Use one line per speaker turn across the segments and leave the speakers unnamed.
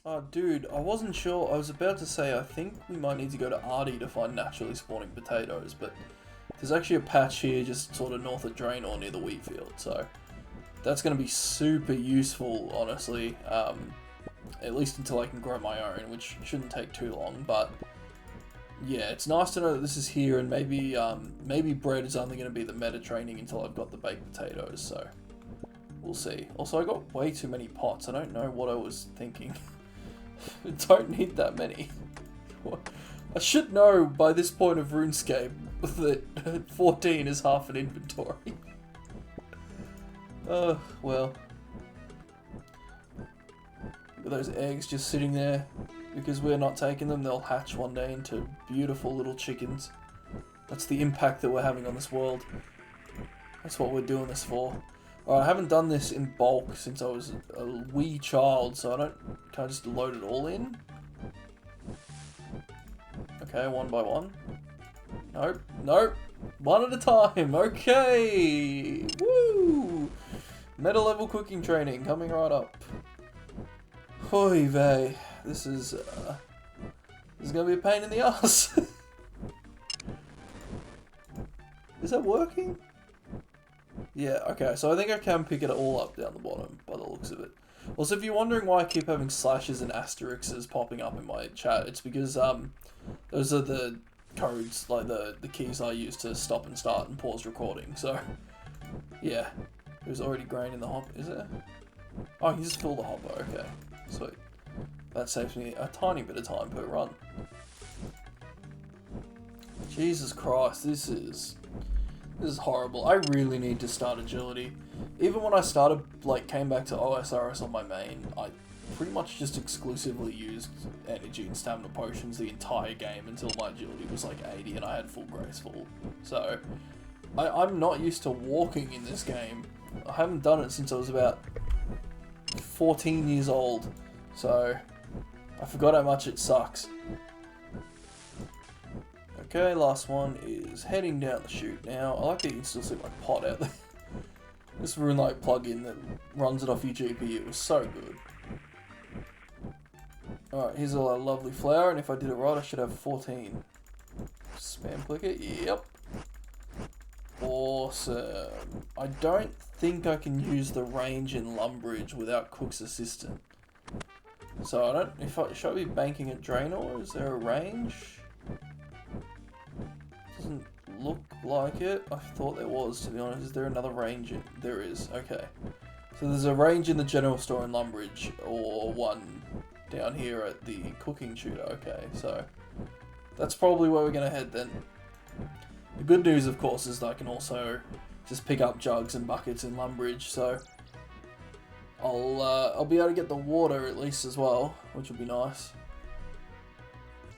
Oh, dude, I wasn't sure. I was about to say, I think we might need to go to Artie to find naturally spawning potatoes, but there's actually a patch here just sort of north of Draenor near the wheat field, so that's going to be super useful, honestly, at least until I can grow my own, which shouldn't take too long, but yeah, it's nice to know that this is here, and maybe bread is only going to be the meta training until I've got the baked potatoes, so we'll see. Also, I got way too many pots. I don't know what I was thinking. I don't need that many. I should know by this point of RuneScape that 14 is half an inventory. Well. Look at those eggs just sitting there. Because we're not taking them, they'll hatch one day into beautiful little chickens. That's the impact that we're having on this world. That's what we're doing this for. Alright, I haven't done this in bulk since I was a wee child, so can I just load it all in? Okay, one by one. Nope, nope. One at a time, okay! Woo! Meta level cooking training coming right up. Oy vey. This is gonna be a pain in the ass. Is that working? Yeah, okay, so I think I can pick it all up down the bottom by the looks of it. Also, if you're wondering why I keep having slashes and asterisks popping up in my chat, it's because those are the codes, like the keys I use to stop and start and pause recording, so yeah. There's already grain in the hopper, is there? Oh, I can just fill the hopper, okay. Sweet. That saves me a tiny bit of time per run. Jesus Christ, this is horrible. I really need to start agility. Even when I came back to OSRS on my main, I pretty much just exclusively used energy and stamina potions the entire game until my agility was like 80 and I had full graceful. So, I'm not used to walking in this game. I haven't done it since I was about 14 years old. So, I forgot how much it sucks. Okay, last one is heading down the chute now. I like that you can still see my pot out there. This RuneLite plugin that runs it off your GPU is so good. Alright, here's a lovely flower, and if I did it right, I should have 14. Spam click it, yep. Awesome. I don't think I can use the range in Lumbridge without Cook's Assistant. So should I be banking at Draenor? Is there a range? Doesn't look like it. I thought there was, to be honest. Is there another range? There is, okay. So there's a range in the general store in Lumbridge, or one down here at the cooking tutor. Okay, so that's probably where we're going to head then. The good news, of course, is that I can also just pick up jugs and buckets in Lumbridge, so I'll be able to get the water at least as well, which will be nice.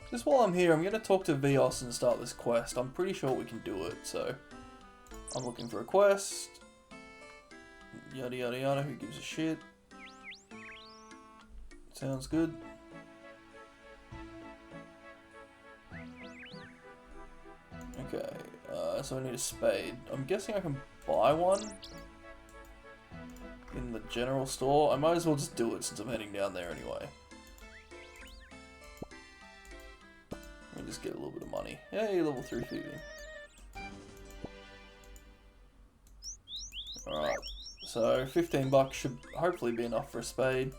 Just while I'm here, I'm going to talk to Vios and start this quest. I'm pretty sure we can do it, so I'm looking for a quest. Yada yada yada, who gives a shit? Sounds good. Okay, so I need a spade. I'm guessing I can buy one in the general store. I might as well just do it since I'm heading down there anyway. Let me just get a little bit of money. Hey, level 3 thieving. Alright, so 15 bucks should hopefully be enough for a spade.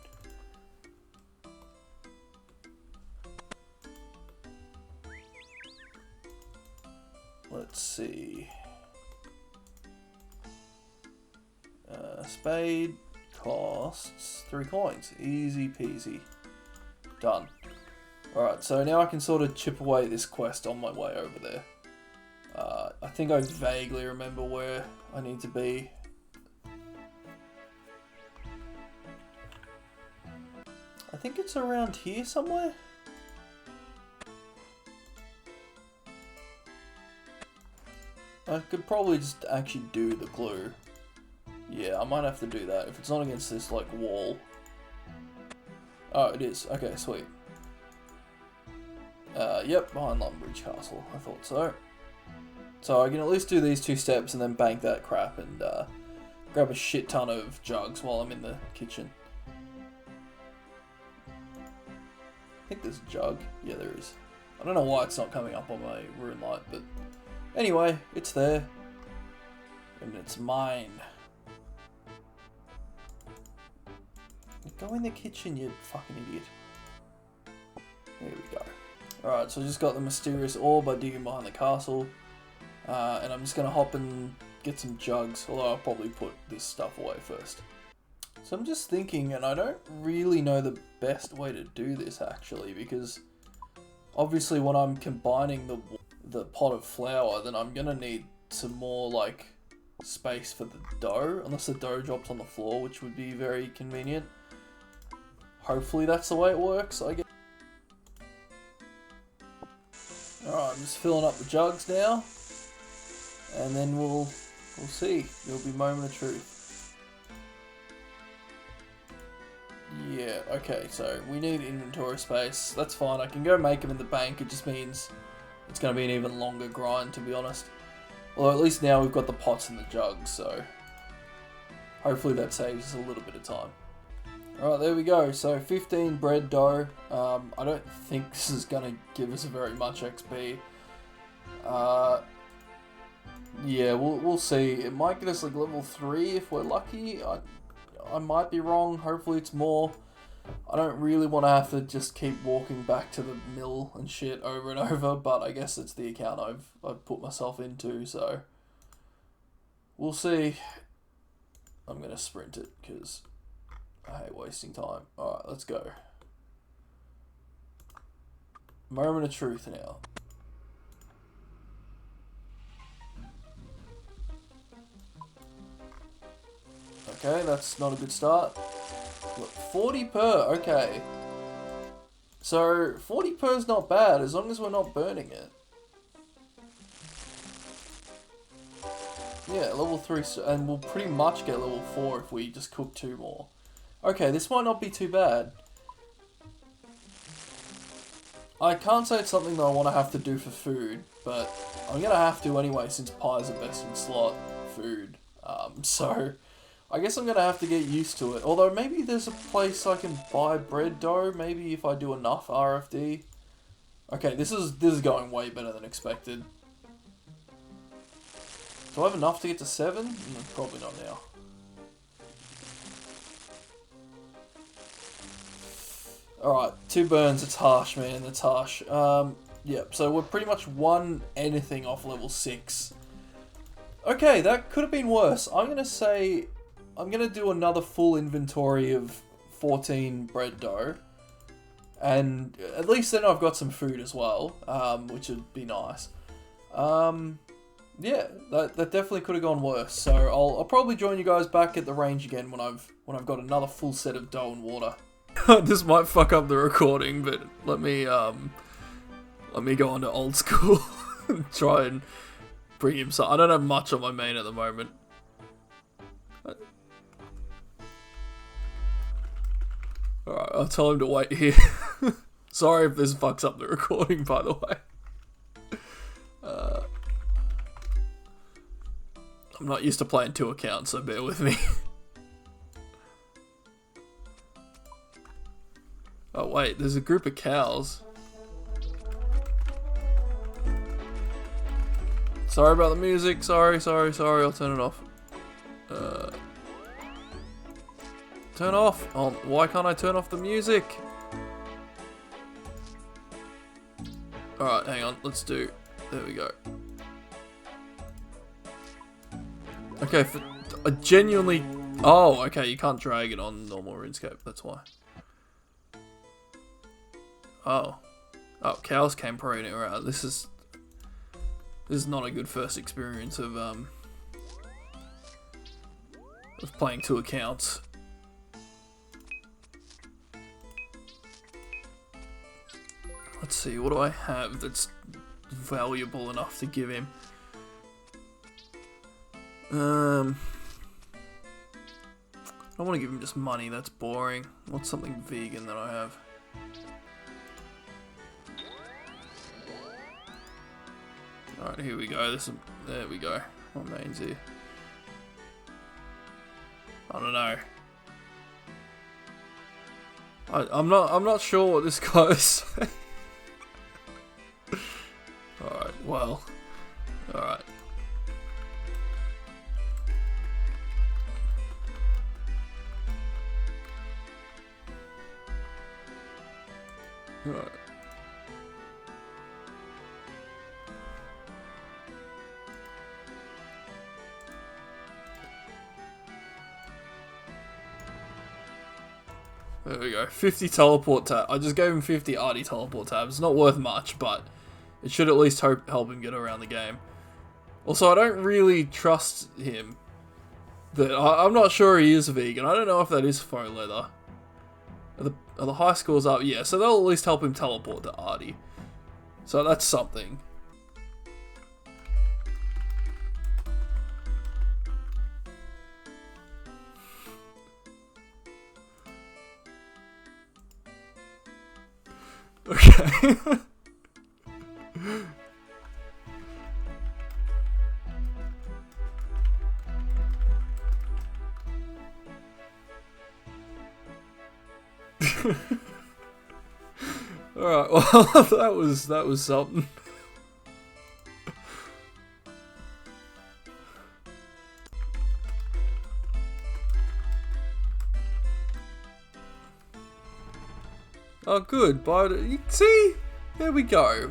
Let's see. Spade costs 3 coins. Easy peasy. Done. Alright, so now I can sort of chip away at this quest on my way over there. I think I vaguely remember where I need to be. I think it's around here somewhere. I could probably just actually do the clue. Yeah, I might have to do that if it's not against this, like, wall. Oh, it is. Okay, sweet. Yep, behind Lumbridge Castle. I thought so. So I can at least do these 2 steps and then bank that crap and grab a shit ton of jugs while I'm in the kitchen. think there's a jug. Yeah, there is. I don't know why it's not coming up on my room light, but anyway, it's there. And it's mine. Go in the kitchen, you fucking idiot. There we go. Alright, so I just got the mysterious ore by digging behind the castle. And I'm just going to hop and get some jugs, although I'll probably put this stuff away first. So I'm just thinking, and I don't really know the best way to do this actually, because obviously when I'm combining the pot of flour, then I'm going to need some more like space for the dough, unless the dough drops on the floor, which would be very convenient. Hopefully that's the way it works, I guess. Alright, I'm just filling up the jugs now. And then we'll see. There'll be a moment of truth. Yeah, okay, so we need inventory space. That's fine. I can go make them in the bank. It just means it's going to be an even longer grind, to be honest. Although at least now we've got the pots and the jugs, so hopefully that saves us a little bit of time. Alright, there we go. So 15 bread dough. I don't think this is going to give us very much XP. Yeah, we'll see. It might get us like level 3 if we're lucky. I might be wrong. Hopefully it's more. I don't really want to have to just keep walking back to the mill and shit over and over, but I guess it's the account I've put myself into, so we'll see. I'm going to sprint it because I hate wasting time. Alright, let's go. Moment of truth now. Okay, that's not a good start. Look, 40 per, okay. So, 40 per is not bad, as long as we're not burning it. Yeah, level 3, and we'll pretty much get level 4 if we just cook 2 more. Okay, this might not be too bad. I can't say it's something that I want to have to do for food, but I'm going to have to anyway, since pies are best in slot food. So I guess I'm going to have to get used to it. Although maybe there's a place I can buy bread dough, maybe if I do enough RFD. Okay, this is going way better than expected. Do I have enough to get to 7? Probably not now. Alright, 2 burns, it's harsh, man, it's harsh. Yep, so we're pretty much one anything off level 6. Okay, that could have been worse. I'm gonna say, I'm gonna do another full inventory of 14 bread dough. And at least then I've got some food as well, which would be nice. Yeah, that definitely could have gone worse. So I'll probably join you guys back at the range again when I've got another full set of dough and water. This might fuck up the recording, but let me go on to old school and try and bring him some. I don't have much on my main at the moment. Alright, I'll tell him to wait here. Sorry if this fucks up the recording, by the way. I'm not used to playing 2 accounts, so bear with me. Oh wait, there's a group of cows. Sorry about the music, sorry, I'll turn it off. Turn off! Oh, why can't I turn off the music? Alright, hang on, let's do... There we go. Okay, I genuinely... Oh, okay, you can't drag it on normal RuneScape, that's why. Oh. Oh, cows came parading around. This is not a good first experience of playing 2 accounts. Let's see, what do I have that's valuable enough to give him? I don't want to give him just money, that's boring. What's something vegan that I have? Alright, here we go. There we go. What main's here? I don't know. I'm not sure what this guy is saying. Alright, well. Alright. Alright. There we go. 50 teleport tab. I just gave him 50 arty teleport tabs. It's not worth much, but it should at least help him get around the game. Also, I don't really trust him. I'm not sure he is vegan. I don't know if that is faux leather. Are the high scores up? Yeah, so they'll at least help him teleport to arty. So that's something. Okay. Alright, well, that was something. Oh, good. You see? There we go.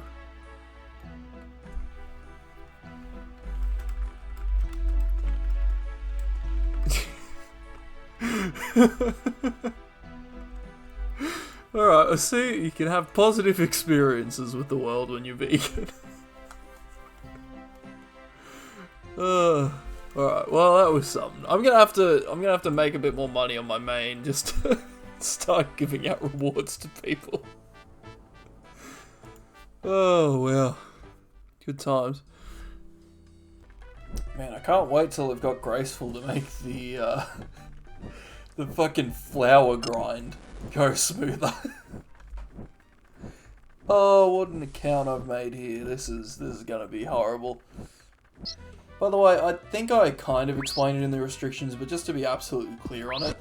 Alright, I see. You can have positive experiences with the world when you're vegan. Alright, well, that was something. I'm gonna have to make a bit more money on my main just to start giving out rewards to people. Oh, well. Good times. Man, I can't wait till I've got Graceful to make the fucking flour grind go smoother. Oh, what an account I've made here. This is gonna be horrible. By the way, I think I kind of explained it in the restrictions, but just to be absolutely clear on it,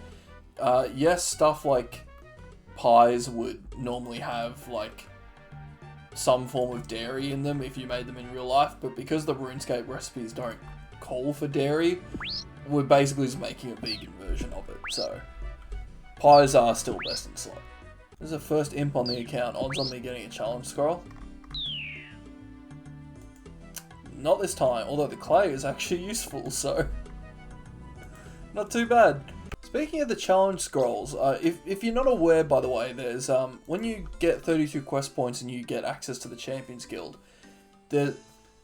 yes, stuff like pies would normally have, like, some form of dairy in them if you made them in real life, but because the RuneScape recipes don't call for dairy, we're basically just making a vegan version of it, so pies are still best in slot. This is the first imp on the account. Odds on me getting a challenge scroll? Not this time, although the clay is actually useful, so not too bad. Speaking of the challenge scrolls, if you're not aware, by the way, there's when you get 32 quest points and you get access to the Champions Guild,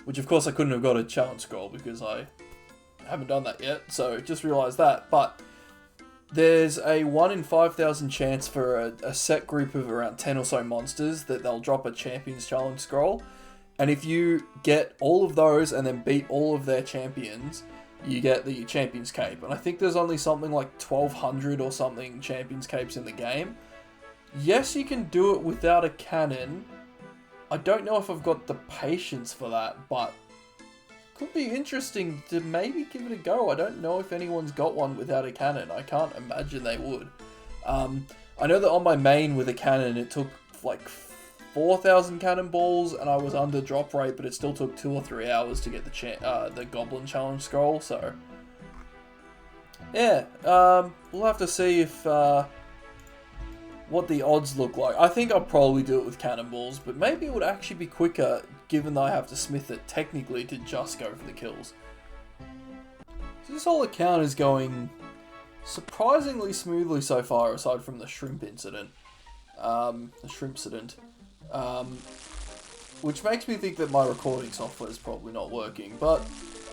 which of course I couldn't have got a challenge scroll because I haven't done that yet, so just realised that, but there's a 1 in 5,000 chance for a set group of around 10 or so monsters that they'll drop a Champions Challenge scroll, and if you get all of those and then beat all of their champions, you get the Champions Cape, and I think there's only something like 1,200 or something Champions Capes in the game. Yes, you can do it without a cannon. I don't know if I've got the patience for that, but could be interesting to maybe give it a go. I don't know if anyone's got one without a cannon. I can't imagine they would. I know that on my main with a cannon, it took like 4,000 cannonballs, and I was under drop rate, but it still took 2 or 3 hours to get the Goblin Challenge scroll, so yeah, we'll have to see if what the odds look like. I think I'll probably do it with cannonballs, but maybe it would actually be quicker, given that I have to smith it technically to just go for the kills. So this whole account is going surprisingly smoothly so far, aside from the shrimp incident. Which makes me think that my recording software is probably not working, but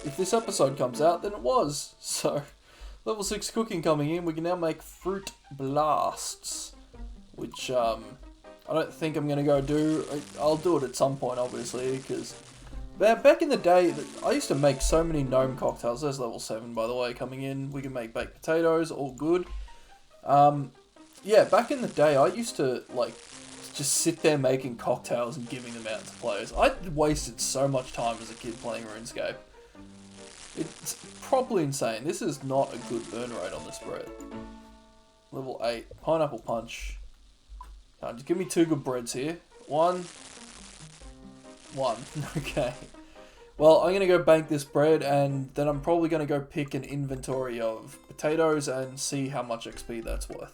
if this episode comes out, then it was. So, level 6 cooking coming in, we can now make fruit blasts, which I don't think I'm going to go do. I'll do it at some point, obviously, because back in the day, I used to make so many gnome cocktails. There's level 7, by the way, coming in. We can make baked potatoes, all good. Yeah, back in the day, I used to, like, just sit there making cocktails and giving them out to players. I wasted so much time as a kid playing RuneScape. It's probably insane. This is not a good burn rate on this bread. Level 8, Pineapple Punch. Just give me 2 good breads here. 1. Okay. Well, I'm going to go bank this bread, and then I'm probably going to go pick an inventory of potatoes and see how much XP that's worth.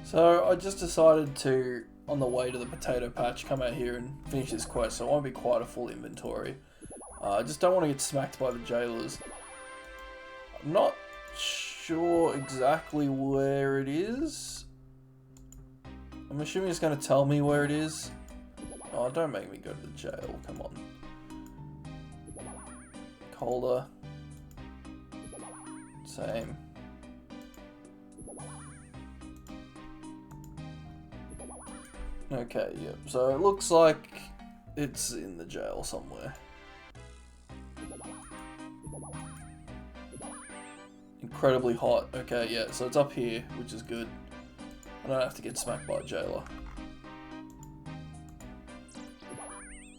So I just decided to, on the way to the potato patch, come out here and finish this quest. So it won't be quite a full inventory. I just don't want to get smacked by the jailers. I'm not sure exactly where it is. I'm assuming it's going to tell me where it is. Oh, don't make me go to the jail. Come on. Colder. Same. Okay, yep. So it looks like it's in the jail somewhere. Incredibly hot. Okay, yeah, so it's up here, which is good. I don't have to get smacked by a jailer.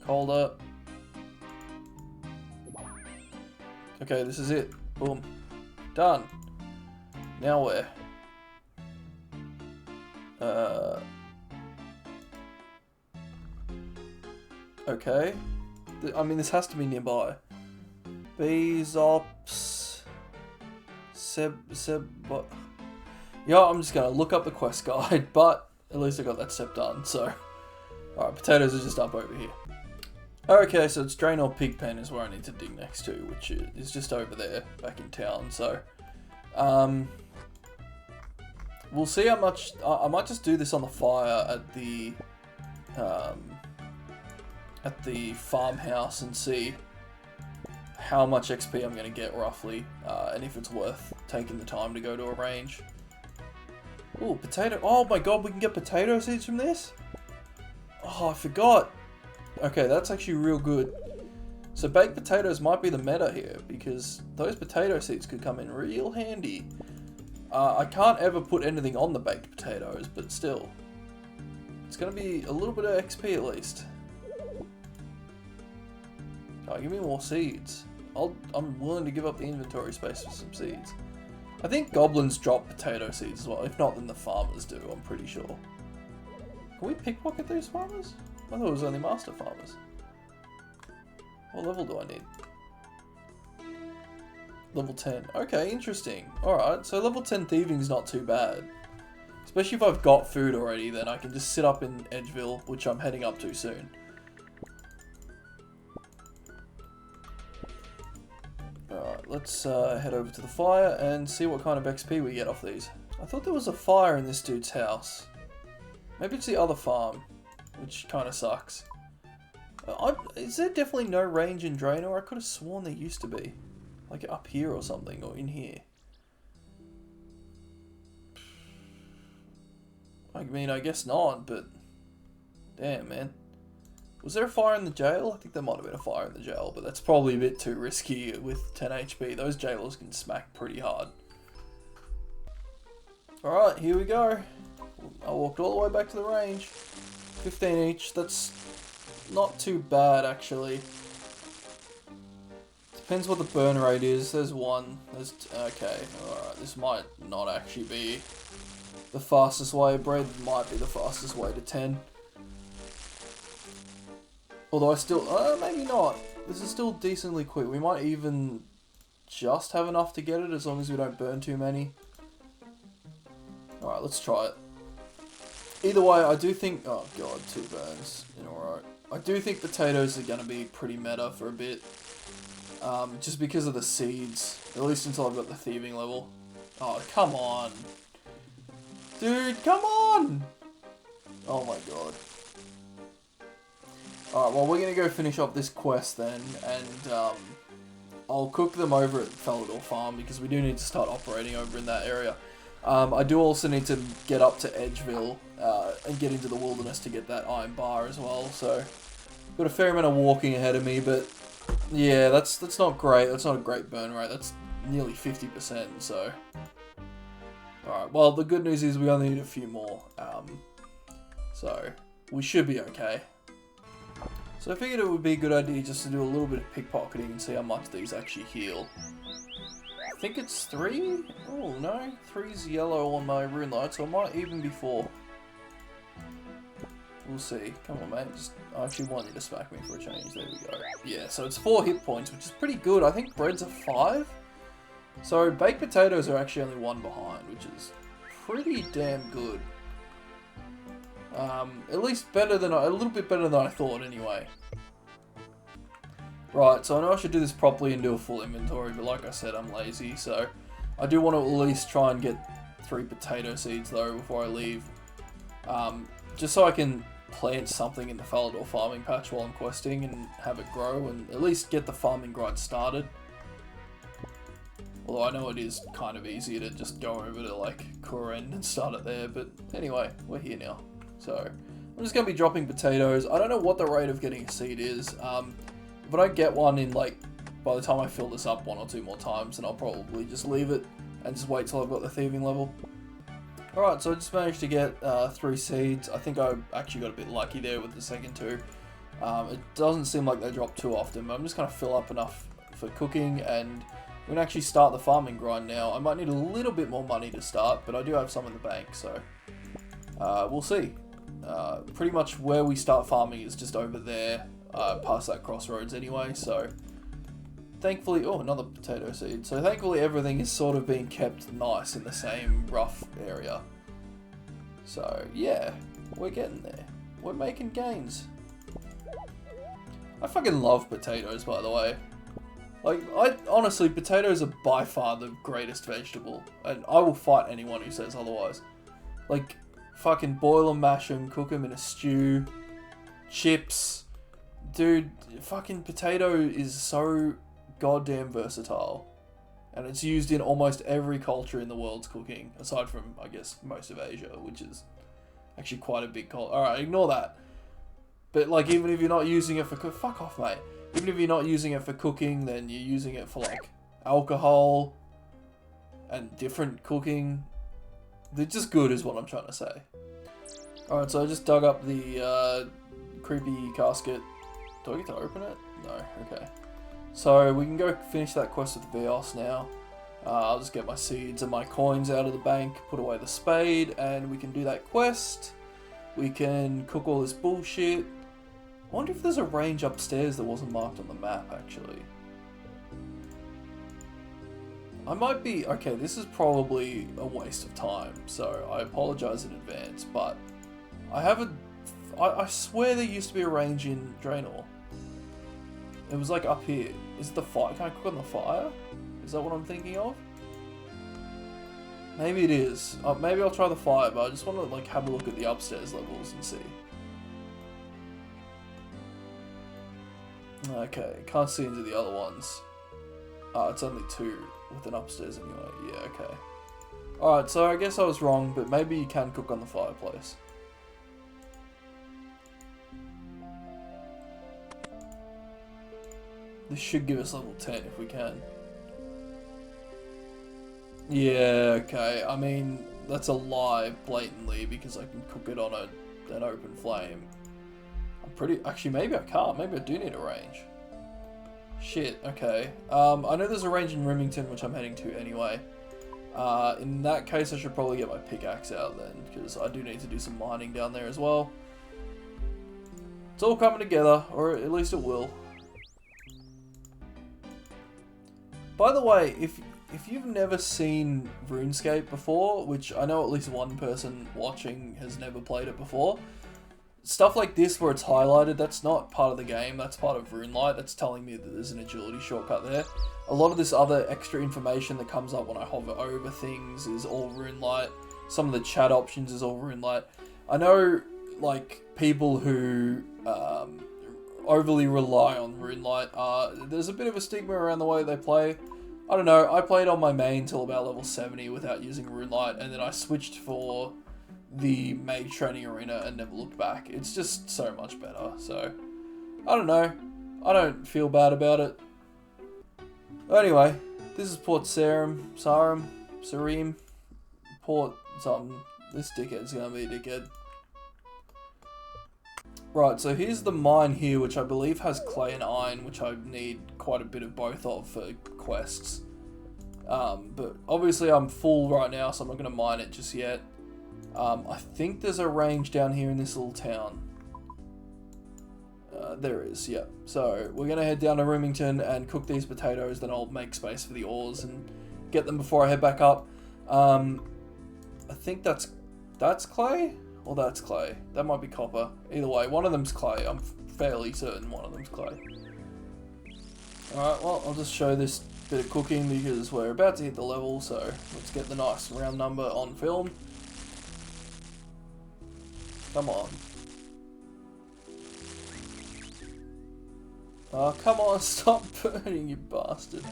Colder. Okay, this is it. Boom. Done. Now where? Okay. I mean, this has to be nearby. Bees, ops... What? Yeah, I'm just gonna look up the quest guide, but at least I got that step done, so... Alright, potatoes are just up over here. Okay, so it's Drain or Pigpen is where I need to dig next to, which is just over there, back in town, so... we'll see how much... I might just do this on the fire at the farmhouse and see how much XP I'm going to get roughly, and if it's worth taking the time to go to a range. Ooh, potato... Oh my god, we can get potato seeds from this? Oh, I forgot. Okay, that's actually real good. So baked potatoes might be the meta here, because those potato seeds could come in real handy. I can't ever put anything on the baked potatoes, but still. It's going to be a little bit of XP at least. Oh, give me more seeds. I'm willing to give up the inventory space for some seeds. I think goblins drop potato seeds as well. If not, then the farmers do, I'm pretty sure. Can we pickpocket these farmers? I thought it was only master farmers. What level do I need? Level 10. Okay, interesting. Alright, so level 10 thieving's not too bad. Especially if I've got food already, then I can just sit up in Edgeville, which I'm heading up to soon. Alright, let's head over to the fire and see what kind of XP we get off these. I thought there was a fire in this dude's house. Maybe it's the other farm, which kind of sucks. Is there definitely no range in Draenor? I could have sworn there used to be. Like up here or something, or in here. I mean, I guess not, but... Damn, man. Was there a fire in the jail? I think there might have been a fire in the jail, but that's probably a bit too risky with 10 HP. Those jailers can smack pretty hard. Alright, here we go. I walked all the way back to the range. 15 each, that's not too bad actually. Depends what the burn rate is. There's one. Okay, alright, this might not actually be the fastest way. Bread might be the fastest way to 10. Although I still, maybe not. This is still decently quick. We might even just have enough to get it as long as we don't burn too many. Alright, let's try it. Either way, I do think... Oh god, 2 burns in a row. I do think potatoes are going to be pretty meta for a bit. Just because of the seeds. At least until I've got the thieving level. Oh, come on. Dude, come on! Oh my god. Alright, well, we're going to go finish off this quest then. And I'll cook them over at Falador Farm because we do need to start operating over in that area. I do also need to get up to Edgeville and get into the wilderness to get that iron bar as well, so got a fair amount of walking ahead of me, but yeah, that's not great. That's not a great burn rate. That's nearly 50%, so alright, well, the good news is we only need a few more, so we should be okay. So I figured it would be a good idea just to do a little bit of pickpocketing and see how much these actually heal. I think it's 3? Oh no, 3's yellow on my rune light, so it might even be 4. We'll see. Come on, mate. I actually want you to smack me for a change. There we go. Yeah, so it's 4 hit points, which is pretty good. I think breads are 5. So baked potatoes are actually only 1 behind, which is pretty damn good. At least better than a little bit better than I thought, anyway. Right, so I know I should do this properly and do a full inventory, but like I said, I'm lazy, so I do want to at least try and get 3 potato seeds though before I leave. Just so I can plant something in the Falador farming patch while I'm questing and have it grow and at least get the farming grind started. Although I know it is kind of easier to just go over to like Wherein and start it there, but anyway, we're here now. So I'm just going to be dropping potatoes. I don't know what the rate of getting a seed is. If I don't get one in like, by the time I fill this up 1 or 2 more times, then I'll probably just leave it and just wait till I've got the thieving level. Alright, so I just managed to get 3 seeds. I think I actually got a bit lucky there with the second 2. It doesn't seem like they drop too often, but I'm just going to fill up enough for cooking, and we can actually start the farming grind now. I might need a little bit more money to start, but I do have some in the bank, so we'll see. Pretty much where we start farming is just over there, past that crossroads anyway, so thankfully, oh, another potato seed. So thankfully everything is sort of being kept nice in the same rough area. So yeah, we're getting there. We're making gains. I fucking love potatoes, by the way. Like, honestly, potatoes are by far the greatest vegetable, and I will fight anyone who says otherwise. Like, fucking boil them, mash them, cook them in a stew, chips. Dude, fucking potato is so goddamn versatile, and it's used in almost every culture in the world's cooking, aside from, I guess, most of Asia, which is actually quite a big culture. Alright, ignore that. But, like, even if you're not using it for fuck off, mate. Even if you're not using it for cooking, then you're using it for, like, alcohol and different cooking. They're just good, is what I'm trying to say. Alright, so I just dug up the creepy casket. Do I get to open it? No, okay. So we can go finish that quest with Vios now. I'll just get my seeds and my coins out of the bank, put away the spade, and we can do that quest. We can cook all this bullshit. I wonder if there's a range upstairs that wasn't marked on the map, actually. I might be... Okay, this is probably a waste of time, so I apologize in advance, but I have a... I swear there used to be a range in Draenor. It was like up here. Is it the fire? Can I cook on the fire? Is that what I'm thinking of? Maybe it is. Maybe I'll try the fire, but I just want to like have a look at the upstairs levels and see. Okay, can't see into the other ones. It's only 2 with an upstairs anyway. Yeah, okay. Alright, so I guess I was wrong, but maybe you can cook on the fireplace. This should give us level 10 if we can. Yeah, okay. I mean, that's a lie, blatantly, because I can cook it on an open flame. I'm pretty... Actually, maybe I can't. Maybe I do need a range. Shit, okay. I know there's a range in Remington, which I'm heading to anyway. In that case, I should probably get my pickaxe out then, because I do need to do some mining down there as well. It's all coming together, or at least it will. By the way, if you've never seen RuneScape before, which I know at least one person watching has never played it before, stuff like this where it's highlighted, that's not part of the game, that's part of RuneLite, that's telling me that there's an agility shortcut there. A lot of this other extra information that comes up when I hover over things is all RuneLite. Some of the chat options is all RuneLite. I know, like, people who overly rely on RuneLite, there's a bit of a stigma around the way they play. I don't know, I played on my main till about level 70 without using RuneLite, and then I switched for the Mage Training Arena and never looked back. It's just so much better, so I don't know. I don't feel bad about it. Anyway, this is Port Sarim, Port something. This dickhead's gonna be a dickhead. Right, so here's the mine here, which I believe has clay and iron, which I need quite a bit of both of for quests. But obviously I'm full right now, so I'm not going to mine it just yet. I think there's a range down here in this little town. There is, yeah. So we're gonna head down to Roomington and cook these potatoes. Then I'll make space for the ores and get them before I head back up. I think that's clay, or that's clay. That might be copper. Either way, one of them's clay. I'm fairly certain one of them's clay. Alright, well, I'll just show this bit of cooking because we're about to hit the level, so let's get the nice round number on film. Come on. Oh, come on, stop burning, you bastard.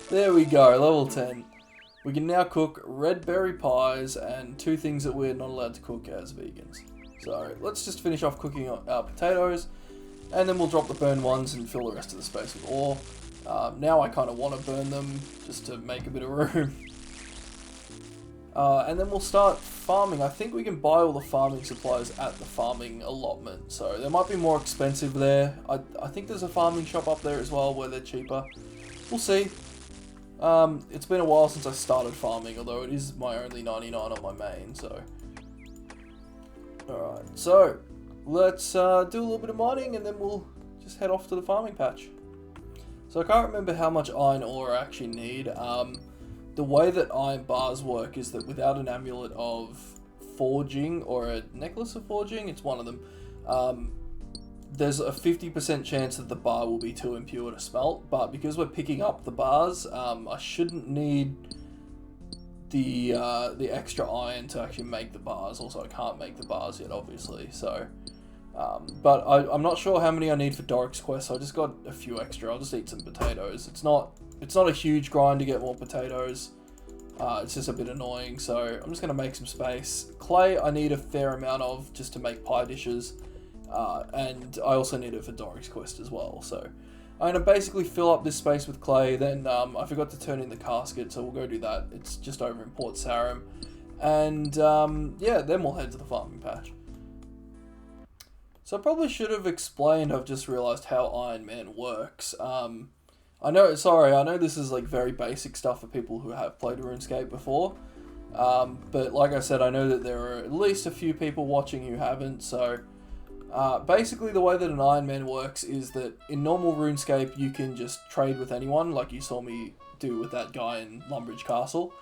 There we go, level 10. We can now cook red berry pies and 2 things that we're not allowed to cook as vegans. So, let's just finish off cooking our potatoes, and then we'll drop the burned ones and fill the rest of the space with ore. Now I kind of want to burn them, just to make a bit of room. And then we'll start farming. I think we can buy all the farming supplies at the farming allotment, so they might be more expensive there. I think there's a farming shop up there as well where they're cheaper. We'll see. It's been a while since I started farming, although it is my only 99 on my main, so. Alright, so let's do a little bit of mining and then we'll just head off to the farming patch. So I can't remember how much iron ore I actually need. The way that iron bars work is that without an amulet of forging or a necklace of forging, it's one of them, there's a 50% chance that the bar will be too impure to smelt, but because we're picking up the bars, I shouldn't need the extra iron to actually make the bars. Also, I can't make the bars yet, obviously, so... but I'm not sure how many I need for Doric's quest, so I just got a few extra. I'll just eat some potatoes. It's not a huge grind to get more potatoes. It's just a bit annoying, so I'm just going to make some space. Clay I need a fair amount of just to make pie dishes, and I also need it for Doric's quest as well. So I'm going to basically fill up this space with clay, then I forgot to turn in the casket, so we'll go do that. It's just over in Port Sarim. And yeah, then we'll head to the farming patch. So I probably should have explained, I've just realised how Iron Man works. I know this is like very basic stuff for people who have played RuneScape before, but like I said, I know that there are at least a few people watching who haven't, so basically the way that an Iron Man works is that in normal RuneScape you can just trade with anyone, like you saw me do with that guy in Lumbridge Castle,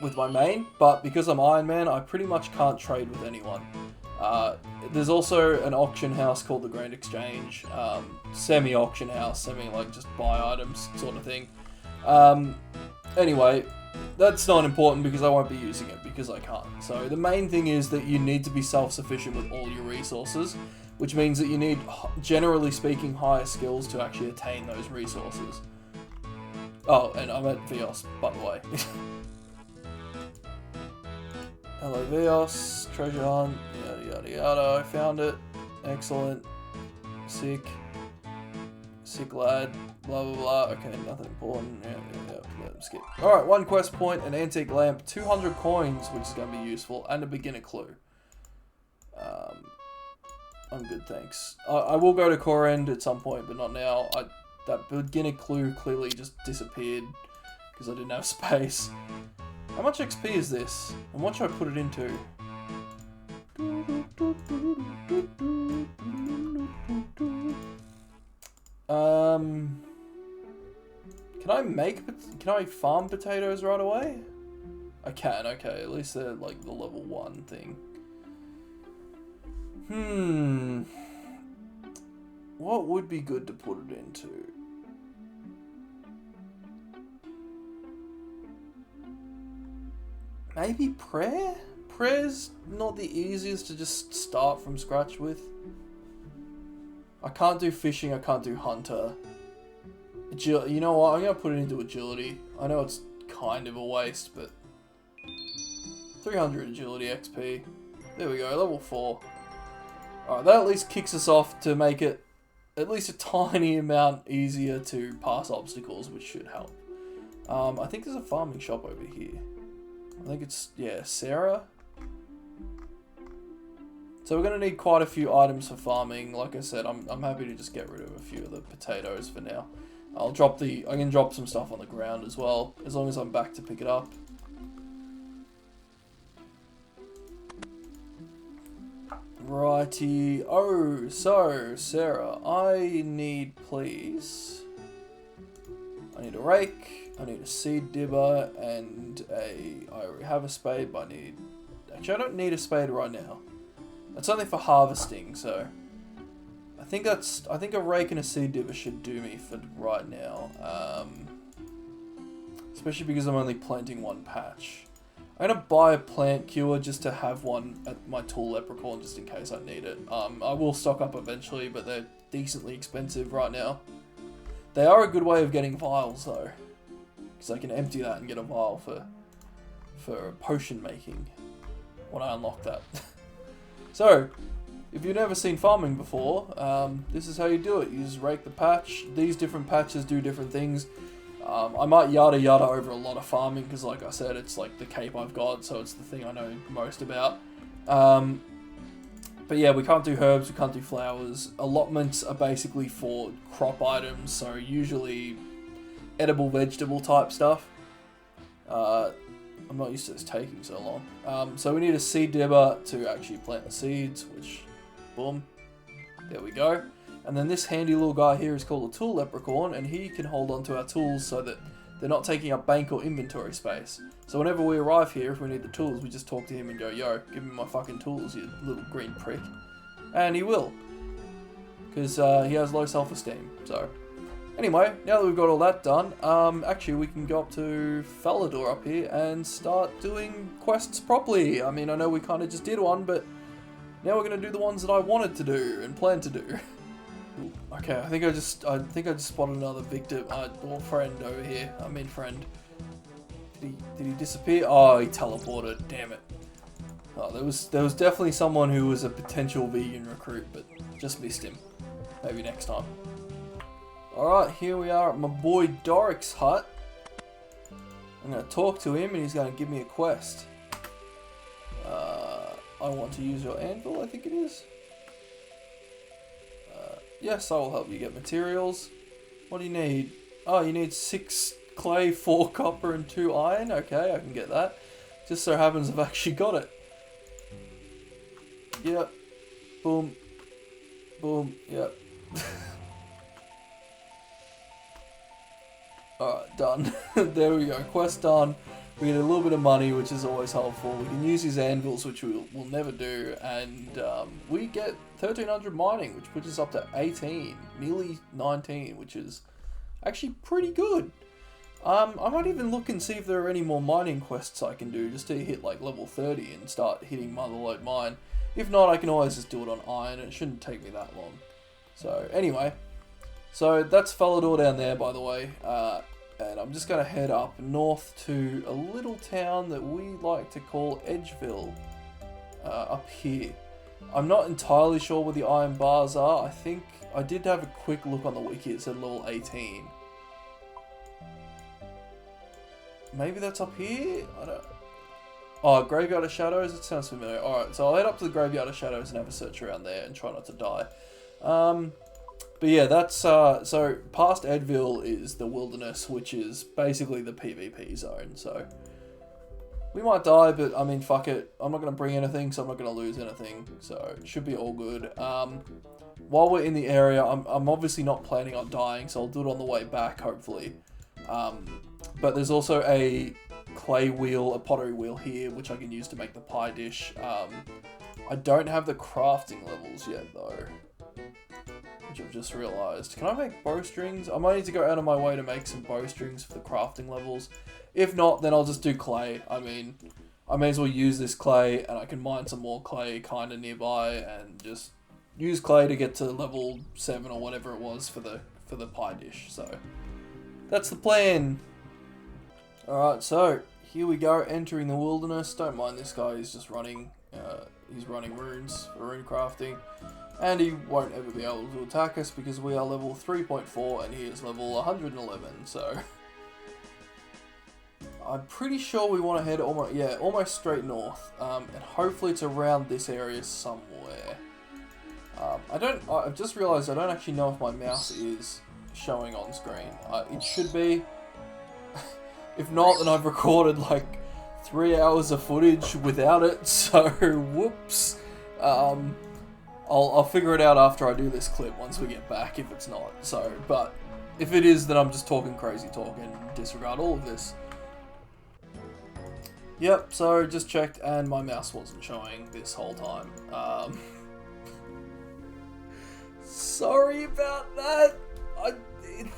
with my main, but because I'm Iron Man, I pretty much can't trade with anyone. There's also an auction house called the Grand Exchange, semi-auction house, semi-like just buy items sort of thing. Anyway, that's not important because I won't be using it because I can't. So the main thing is that you need to be self-sufficient with all your resources, which means that you need, generally speaking, higher skills to actually attain those resources. Oh, and I'm at Vios, by the way. Hello Vios, treasure hunt, yada yada yada, I found it, excellent, sick lad, blah blah blah, okay, nothing important, yeah, let him skip. Alright, 1 quest point, an antique lamp, 200 coins, which is going to be useful, and a beginner clue. I'm good, thanks. I will go to core end at some point, but not now. That beginner clue clearly just disappeared, because I didn't have space. How much XP is this? And what should I put it into? Can I farm potatoes right away? I can, okay, at least they're like the level 1 thing. What would be good to put it into? Maybe prayer? Prayer's not the easiest to just start from scratch with. I can't do fishing, I can't do hunter. You know what, I'm going to put it into agility. I know it's kind of a waste, but... 300 agility XP. There we go, level 4. Alright, that at least kicks us off to make it at least a tiny amount easier to pass obstacles, which should help. I think there's a farming shop over here. I think it's, yeah, Sarah. So we're going to need quite a few items for farming. Like I said, I'm happy to just get rid of a few of the potatoes for now. I can drop some stuff on the ground as well, as long as I'm back to pick it up. Righty. Oh, so, Sarah, I need, please... I need a rake, I need a seed dibber, and I already have a spade, but I need... Actually, I don't need a spade right now. That's only for harvesting, so... I think a rake and a seed dibber should do me for right now. Especially because I'm only planting one patch. I'm gonna buy a plant cure just to have one at my tool leprechaun just in case I need it. I will stock up eventually, but they're decently expensive right now. They are a good way of getting vials though, because I can empty that and get a vial for potion making when I unlock that. So, if you've never seen farming before, this is how you do it. You just rake the patch. These different patches do different things. I might yada yada over a lot of farming because, like I said, it's like the cape I've got, so it's the thing I know most about. But yeah, we can't do herbs, we can't do flowers. Allotments are basically for crop items, so usually edible vegetable type stuff. I'm not used to this taking so long. So we need a seed dibber to actually plant the seeds, which, boom, there we go. And then this handy little guy here is called a tool leprechaun, and he can hold on to our tools so that they're not taking up bank or inventory space. So whenever we arrive here, if we need the tools, we just talk to him and go, yo, give me my fucking tools, you little green prick. And he will. Because he has low self-esteem, so... Anyway, now that we've got all that done, actually we can go up to Falador up here and start doing quests properly. I mean, I know we kind of just did one, but now we're going to do the ones that I wanted to do and planned to do. Okay, I think I just spotted another victim, or friend over here. I mean friend. Did he disappear? Oh, he teleported. Damn it. Oh, there was definitely someone who was a potential vegan recruit, but just missed him. Maybe next time. Alright, here we are at my boy Doric's hut. I'm going to talk to him and he's going to give me a quest. I want to use your anvil, I think it is. Yes, I will help you get materials. What do you need? Oh, you need 6 clay, 4 copper and 2 iron. Okay, I can get that. Just so happens I've actually got it. Yep. Boom. Boom. Yep. Alright, done. There we go. Quest done. We get a little bit of money, which is always helpful. We can use his anvils, which we'll never do. And we get 1300 mining, which puts us up to 18. Nearly 19, which is actually pretty good. I might even look and see if there are any more mining quests I can do, just to hit like level 30 and start hitting Motherlode Mine. If not, I can always just do it on iron. It shouldn't take me that long. So, anyway. So, that's Falador down there, by the way. And I'm just going to head up north to a little town that we like to call Edgeville. Up here. I'm not entirely sure where the iron bars are. I think I did have a quick look on the wiki. It said level 18. Maybe that's up here? I don't... Oh, Graveyard of Shadows? It sounds familiar. Alright, so I'll head up to the Graveyard of Shadows and have a search around there and try not to die. But yeah, that's, so past Edville is the wilderness, which is basically the PvP zone, so we might die, but I mean, fuck it. I'm not going to bring anything, so I'm not going to lose anything, so it should be all good. While we're in the area, I'm obviously not planning on dying, so I'll do it on the way back, hopefully. But there's also a clay wheel, a pottery wheel here, which I can use to make the pie dish. I don't have the crafting levels yet, though. Which I've just realised. Can I make bowstrings? I might need to go out of my way to make some bowstrings for the crafting levels. If not, then I'll just do clay. I mean, I may as well use this clay, and I can mine some more clay kind of nearby, and just use clay to get to level 7 or whatever it was for the pie dish. So, that's the plan. Alright, so, here we go, entering the wilderness. Don't mind this guy, he's just running, he's running runes for rune crafting. And he won't ever be able to attack us because we are level 3.4 and he is level 111, so... I'm pretty sure we want to head almost straight north, and hopefully it's around this area somewhere. I've just realised I don't actually know if my mouse is showing on screen. It should be. If not, then I've recorded like 3 hours of footage without it, so whoops. I'll figure it out after I do this clip once we get back, if it's not. So, but if it is, then I'm just talking crazy talk and disregard all of this. Yep, so just checked and my mouse wasn't showing this whole time. Sorry about that.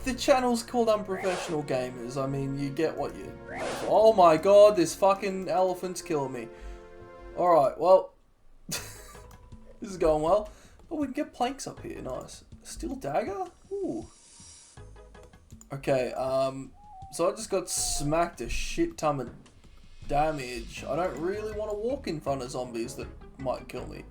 The channel's called Unprofessional Gamers. I mean, you get what you... Oh my god, this fucking elephant's killing me. Alright, well... This is going well. Oh, we can get planks up here. Nice. Steel dagger? Ooh. Okay, so I just got smacked a shit ton of damage. I don't really want to walk in front of zombies that might kill me.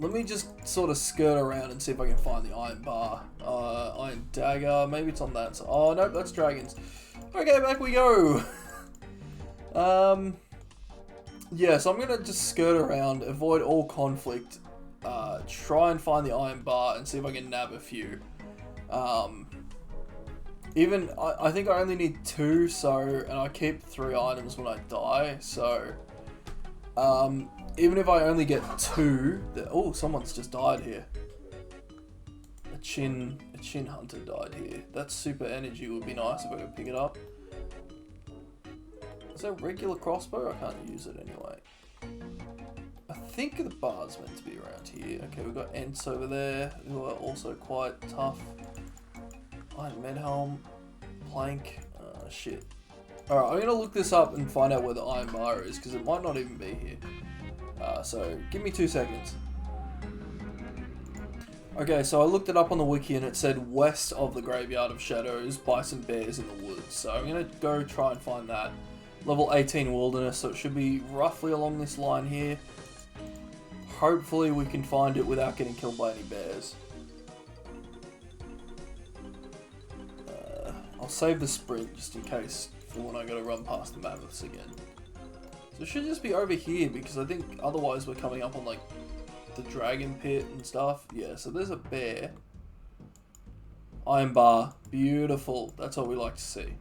Let me just sort of skirt around and see if I can find the iron bar. Iron dagger. Maybe it's on that side. Oh, nope, that's dragons. Okay, back we go. Yeah, so I'm going to just skirt around, avoid all conflict, try and find the iron bar and see if I can nab a few. I think I only need 2, so, and I keep 3 items when I die, so, even if I only get 2, oh, someone's just died here. A chin hunter died here. That super energy would be nice if I could pick it up. Is that a regular crossbow? I can't use it anyway. I think the bar's meant to be around here. Okay, we've got Ents over there, who are also quite tough. Iron med helm, plank, shit. Alright, I'm gonna look this up and find out where the iron bar is, because it might not even be here. So, give me 2 seconds. Okay, so I looked it up on the wiki and it said west of the Graveyard of Shadows by some bears in the woods. So I'm gonna go try and find that. Level 18 wilderness, so it should be roughly along this line here. Hopefully we can find it without getting killed by any bears. I'll save the sprint just in case for when I gotta run past the mammoths again. So it should just be over here because I think otherwise we're coming up on like the dragon pit and stuff. Yeah, so there's a bear. Iron bar, beautiful. That's what we like to see.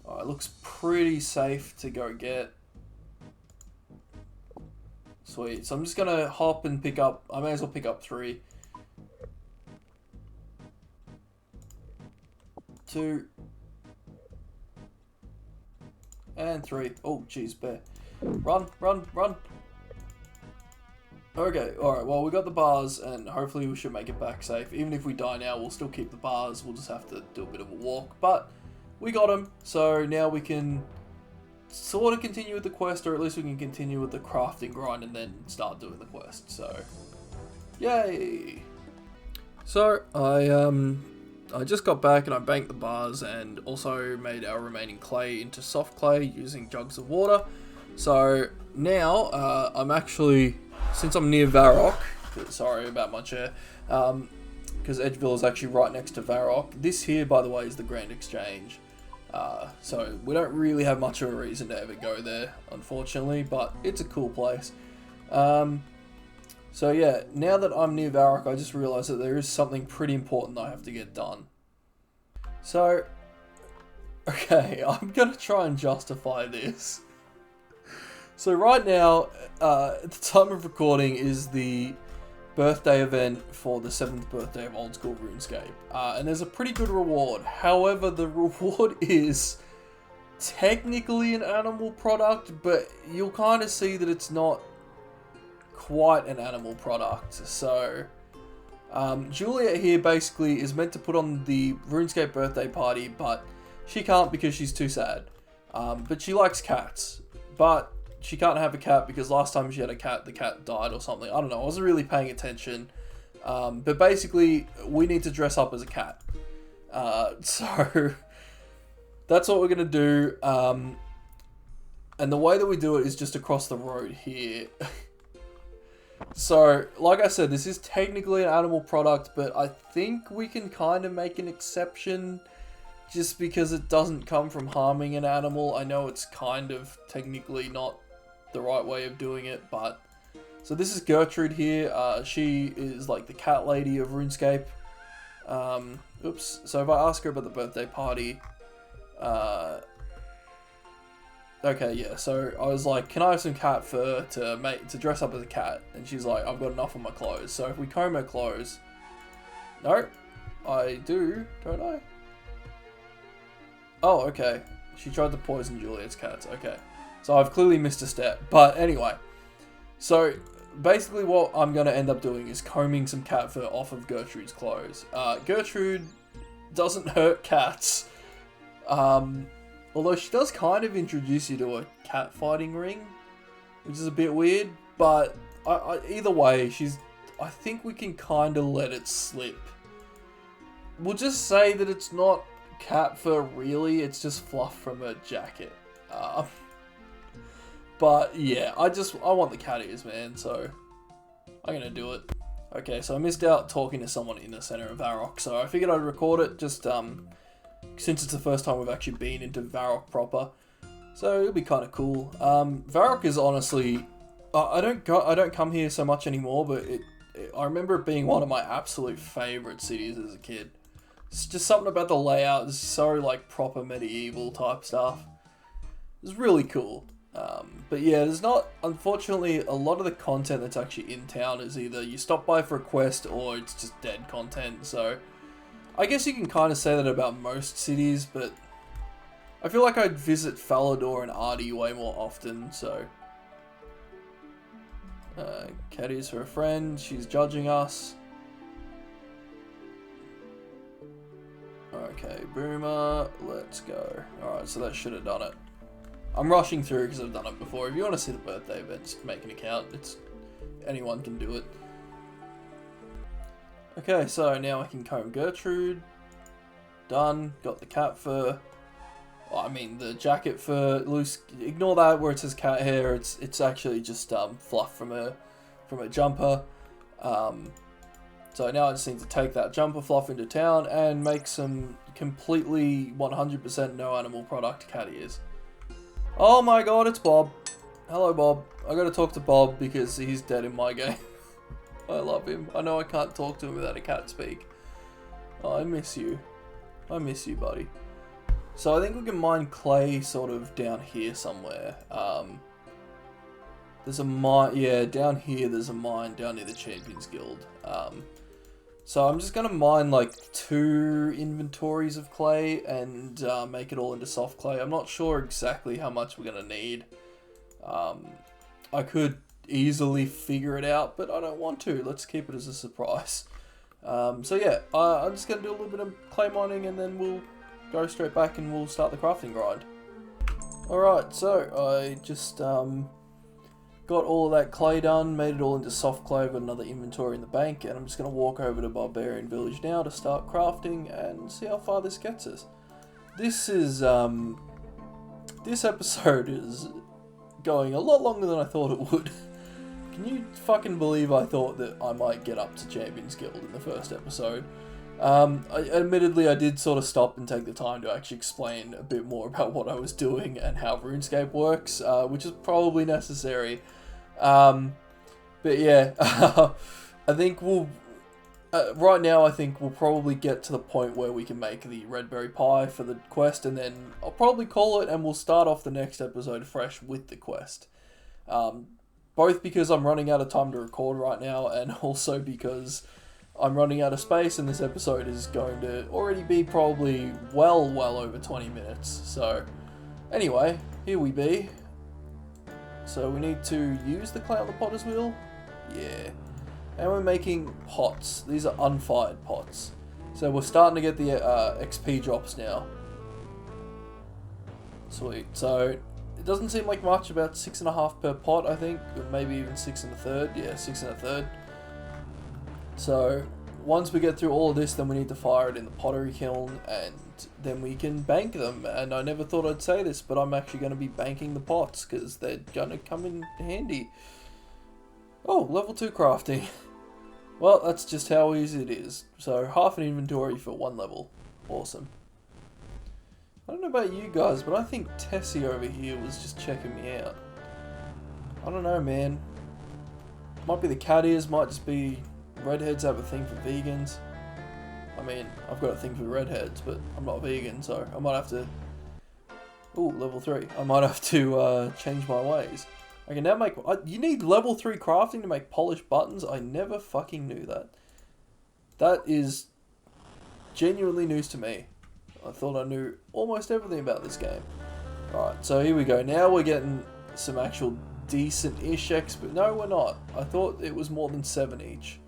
Alright, looks pretty safe to go get. Sweet. So I'm just gonna hop and pick up, I may as well pick up 3. 2. And 3. Oh, jeez, bear. Run, run, run. Okay, alright, well, we got the bars, and hopefully we should make it back safe. Even if we die now, we'll still keep the bars. We'll just have to do a bit of a walk. But we got them, so now we can sort of continue with the quest, or at least we can continue with the crafting grind and then start doing the quest. So, yay! So, I just got back and I banked the bars and also made our remaining clay into soft clay using jugs of water. So now I'm actually, since I'm near Varrock, sorry about my chair, because Edgeville is actually right next to Varrock. This here, by the way, is the Grand Exchange. So we don't really have much of a reason to ever go there, unfortunately, but it's a cool place. So yeah, now that I'm near Varrock, I just realised that there is something pretty important that I have to get done. So, okay, I'm going to try and justify this. So right now, at the time of recording, is the birthday event for the 7th birthday of Old School RuneScape. And there's a pretty good reward. However, the reward is technically an animal product, but you'll kind of see that it's not quite an animal product. So Juliet here basically is meant to put on the RuneScape birthday party, but she can't because she's too sad. But she likes cats, but she can't have a cat because last time she had a cat, the cat died or something. I don't know, I wasn't really paying attention. But basically we need to dress up as a cat. So that's what we're gonna do. And the way that we do it is just across the road here. So, like I said, this is technically an animal product, but I think we can kind of make an exception just because it doesn't come from harming an animal. I know it's kind of technically not the right way of doing it, but... So this is Gertrude here. She is like the cat lady of RuneScape. Oops. So if I ask her about the birthday party... Okay, yeah, so I was like, can I have some cat fur to dress up as a cat? And she's like, I've got enough on my clothes. So if we comb her clothes... No, I do, don't I? Oh, okay. She tried to poison Juliet's cats, okay. So I've clearly missed a step. But anyway, so basically what I'm going to end up doing is combing some cat fur off of Gertrude's clothes. Gertrude doesn't hurt cats. Although she does kind of introduce you to a cat fighting ring, which is a bit weird, but either way, I think we can kind of let it slip. We'll just say that it's not cat fur really, it's just fluff from a jacket. But yeah, I want the cat ears, man, so I'm gonna do it. Okay, so I missed out talking to someone in the center of Varrock, so I figured I'd record it just, since it's the first time we've actually been into Varrock proper, so it'll be kind of cool. Varrock is honestly, I don't come here so much anymore, but I remember it being one of my absolute favorite cities as a kid. It's just something about the layout. It's so like proper medieval type stuff. It's really cool. But yeah, there's not, unfortunately, a lot of the content that's actually in town is either you stop by for a quest or it's just dead content. So I guess you can kind of say that about most cities, but I feel like I'd visit Falador and Artie way more often, so... Caddy's her friend, she's judging us. Okay, Boomer, let's go. Alright, so that should have done it. I'm rushing through because I've done it before. If you want to see the birthday event, just make an account. Anyone can do it. Okay, so now I can comb Gertrude. Done. Got the cat fur. I mean, the jacket fur. Loose. Ignore that where it says cat hair. It's actually just fluff from a jumper. So now I just need to take that jumper fluff into town and make some completely 100% no animal product cat ears. Oh my god, it's Bob. Hello, Bob. I gotta talk to Bob because he's dead in my game. I love him. I know I can't talk to him without a cat speak. Oh, I miss you. I miss you, buddy. So I think we can mine clay sort of down here somewhere. There's a mine, yeah, down here there's a mine down near the Champions Guild. So I'm just gonna mine like 2 inventories of clay and make it all into soft clay. I'm not sure exactly how much we're gonna need. I could easily figure it out, but I don't want to. Let's keep it as a surprise. So yeah, I'm just gonna do a little bit of clay mining and then we'll go straight back and we'll start the crafting grind. Alright, so I just got all of that clay done, made it all into soft clay, got another inventory in the bank, and I'm just going to walk over to Barbarian Village now to start crafting and see how far this gets us. This episode is going a lot longer than I thought it would. Can you fucking believe I thought that I might get up to Champions Guild in the first episode? Admittedly, I did sort of stop and take the time to actually explain a bit more about what I was doing and how RuneScape works, which is probably necessary. But yeah, I think right now I think we'll probably get to the point where we can make the red berry pie for the quest, and then I'll probably call it and we'll start off the next episode fresh with the quest. Both because I'm running out of time to record right now, and also because I'm running out of space and this episode is going to already be probably well over 20 minutes. So anyway, here we be. So we need to use the clay on the potter's wheel. Yeah. And we're making pots. These are unfired pots. So we're starting to get the XP drops now. Sweet. So it doesn't seem like much, about 6.5 per pot, I think. Or maybe even 6 1/3. Yeah, 6 1/3. So once we get through all of this, then we need to fire it in the pottery kiln, and then we can bank them. And I never thought I'd say this, but I'm actually going to be banking the pots because they're going to come in handy. Oh, level 2 crafting. Well, that's just how easy it is. So half an inventory for 1 level. Awesome. I don't know about you guys, but I think Tessie over here was just checking me out. I don't know, man. Might be the cat ears, might just be redheads have a thing for vegans. I mean, I've got a thing for redheads, but I'm not vegan, so I might have to Ooh, level 3. I might have to change my ways. I can now make... you need level 3 crafting to make polished buttons? I never fucking knew that. That is genuinely news to me. I thought I knew almost everything about this game. Alright, so here we go. Now we're getting some actual decent-ish XP. No, we're not. I thought it was more than 7 each.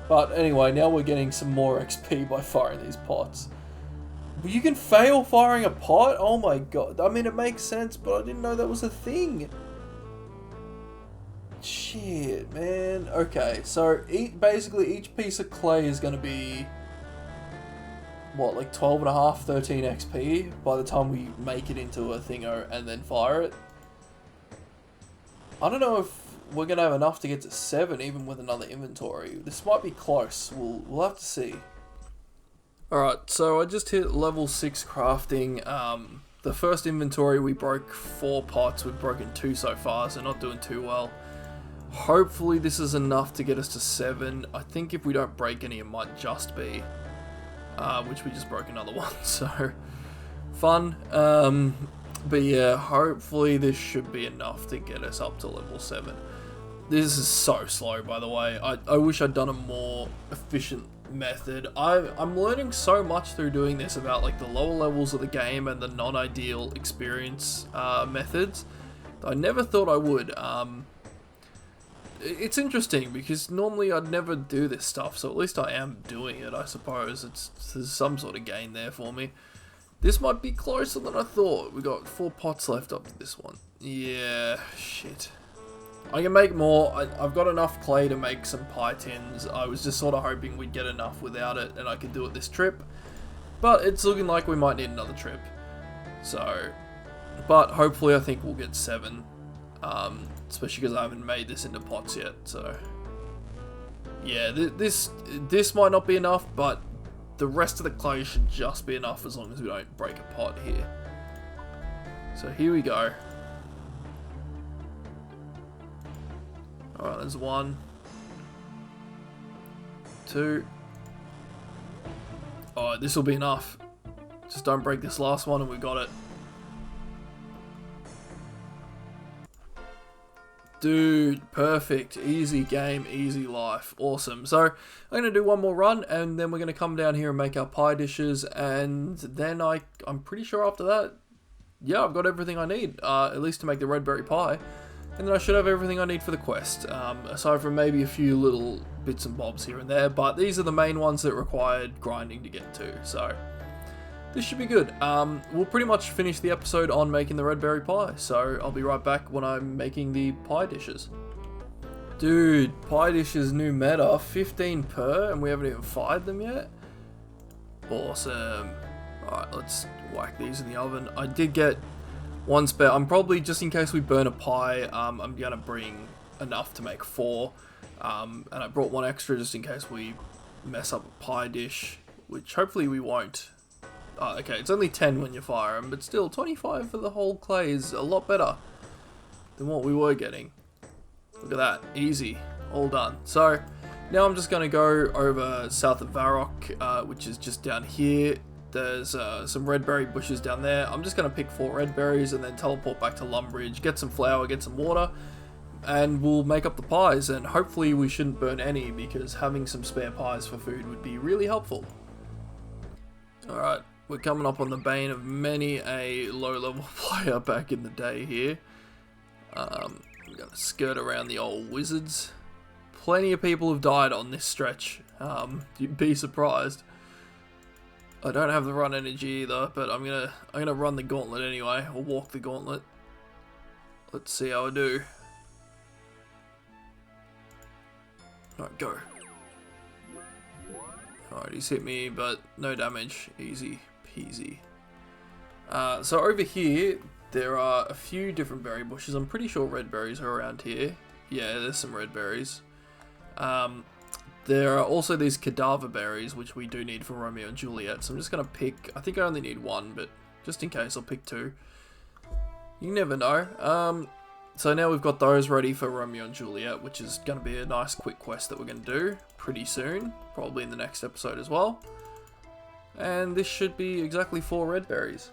But anyway, now we're getting some more XP by firing these pots. But you can fail firing a pot? Oh my god. I mean, it makes sense, but I didn't know that was a thing. Shit, man. Okay, so basically each piece of clay is going to be... what, like 12.5, 13 XP by the time we make it into a thingo and then fire it. I don't know if we're going to have enough to get to 7 even with another inventory. This might be close. We'll have to see. Alright, so I just hit level 6 crafting. The first inventory we broke 4 pots. We've broken 2 so far, so not doing too well. Hopefully this is enough to get us to 7. I think if we don't break any, it might just be. Which we just broke another one, so fun. But yeah, hopefully this should be enough to get us up to level 7. This is so slow, by the way. I wish I'd done a more efficient method. I'm learning so much through doing this about like the lower levels of the game and the non-ideal experience methods. I never thought I would. It's interesting because normally I'd never do this stuff, so at least I am doing it, I suppose. There's some sort of gain there for me. This might be closer than I thought. We got 4 pots left up to this one. Yeah, shit. I can make more. I've got enough clay to make some pie tins. I was just sort of hoping we'd get enough without it and I could do it this trip. But it's looking like we might need another trip. So, but hopefully I think we'll get 7. Especially because I haven't made this into pots yet, so... yeah, this might not be enough, but the rest of the clay should just be enough as long as we don't break a pot here. So here we go. Alright, there's 1. 2. Alright, this will be enough. Just don't break this last one and we got it. Dude, perfect. Easy game, easy life. Awesome. So, I'm going to do one more run, and then we're going to come down here and make our pie dishes, and then I'm pretty sure after that, yeah, I've got everything I need, at least to make the red berry pie, and then I should have everything I need for the quest, aside from maybe a few little bits and bobs here and there, but these are the main ones that required grinding to get to, so... this should be good. We'll pretty much finish the episode on making the red berry pie, so I'll be right back when I'm making the pie dishes. Dude, pie dishes new meta, 15 per, and we haven't even fired them yet? Awesome. Alright, let's whack these in the oven. I did get 1 spare. I'm probably, just in case we burn a pie, I'm going to bring enough to make 4. And I brought 1 extra just in case we mess up a pie dish, which hopefully we won't. Oh, okay, it's only 10 when you fire them, but still, 25 for the whole clay is a lot better than what we were getting. Look at that, easy, all done. So, now I'm just going to go over south of Varrock, which is just down here. There's some red berry bushes down there. I'm just going to pick 4 red berries and then teleport back to Lumbridge, get some flour, get some water, and we'll make up the pies, and hopefully we shouldn't burn any, because having some spare pies for food would be really helpful. Alright. We're coming up on the bane of many a low-level player back in the day here. We're going to skirt around the old wizards. Plenty of people have died on this stretch. You'd be surprised. I don't have the run energy either, but I'm gonna run the gauntlet anyway, or walk the gauntlet. Let's see how I do. Alright, go. Alright, he's hit me, but no damage. Easy peasy. So over here, there are a few different berry bushes. I'm pretty sure red berries are around here. Yeah, there's some red berries. There are also these cadaver berries, which we do need for Romeo and Juliet. So I'm just going to pick, I think I only need 1, but just in case, I'll pick 2. You never know. So now we've got those ready for Romeo and Juliet, which is going to be a nice quick quest that we're going to do pretty soon. Probably in the next episode as well. And this should be exactly 4 red berries.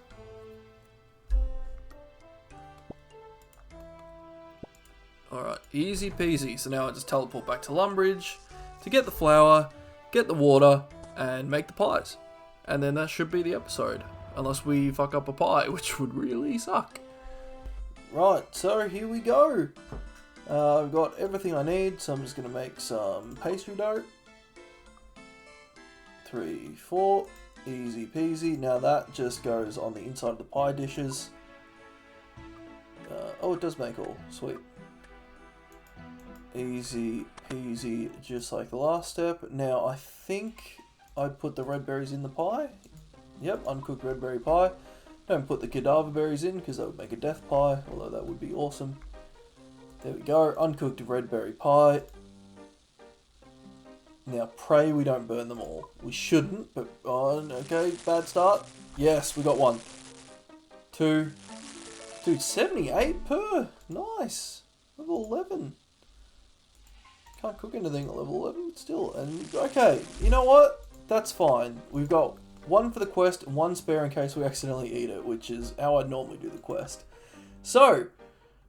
Alright, easy peasy. So now I just teleport back to Lumbridge to get the flour, get the water, and make the pies. And then that should be the episode. Unless we fuck up a pie, which would really suck. Right, so here we go. I've got everything I need, so I'm just going to make some pastry dough. 3, 4, easy peasy. Now that just goes on the inside of the pie dishes. Oh, it does make all. Sweet. Easy peasy, just like the last step. Now I think I'd put the red berries in the pie. Yep, uncooked red berry pie. Don't put the cadaver berries in because that would make a death pie, although that would be awesome. There we go, uncooked red berry pie. Now pray we don't burn them all. We shouldn't, but okay, bad start. Yes, we got 1. 2. Dude, 78 per. Nice. Level 11. Can't cook anything at level 11, but still. And okay, you know what? That's fine. We've got 1 for the quest and 1 spare in case we accidentally eat it, which is how I'd normally do the quest. So,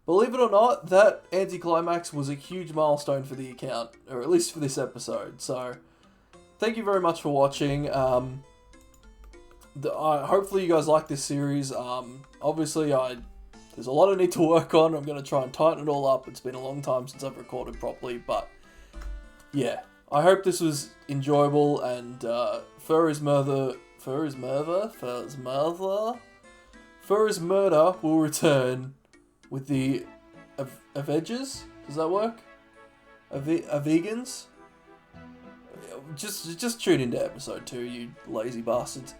believe it or not, that anticlimax was a huge milestone for the account, or at least for this episode. So, thank you very much for watching. Hopefully you guys like this series. Obviously, there's a lot I need to work on. I'm going to try and tighten it all up. It's been a long time since I've recorded properly, but yeah. I hope this was enjoyable, and Fur is Murder will return with the Avengers. Does that work? Vegans? Just tune into episode 2, you lazy bastards.